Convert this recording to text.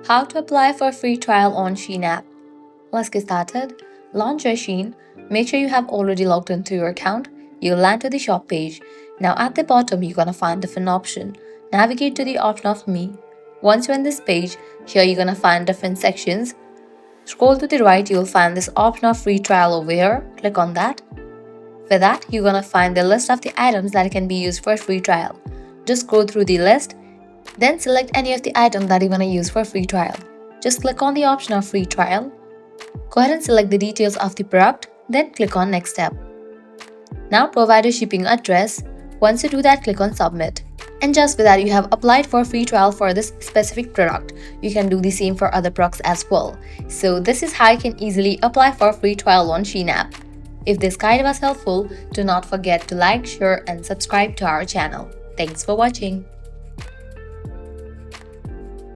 How to apply for a free trial on SHEIN app. Let's get started. Launch your SHEIN. Make sure you have already logged into your account. You'll land to the shop page. Now at the bottom, you're gonna find different option. Navigate to the option of Me. Once you're on this page, here you're gonna find different sections. Scroll to the right, you'll find this option of free trial over here. Click on that. For that, you're gonna find the list of the items that can be used for a free trial. Just scroll through the list. Then select any of the items that you want to use for free trial. Just click on the option of free trial. Go ahead and select the details of the product, then click on next step. Now provide a shipping address. Once you do that, click on submit. And just for that, you have applied for a free trial for this specific product. You can do the same for other products as well. So this is how you can easily apply for a free trial on SHEIN app. If this guide was helpful, do not forget to like, share and subscribe to our channel. Thanks for watching.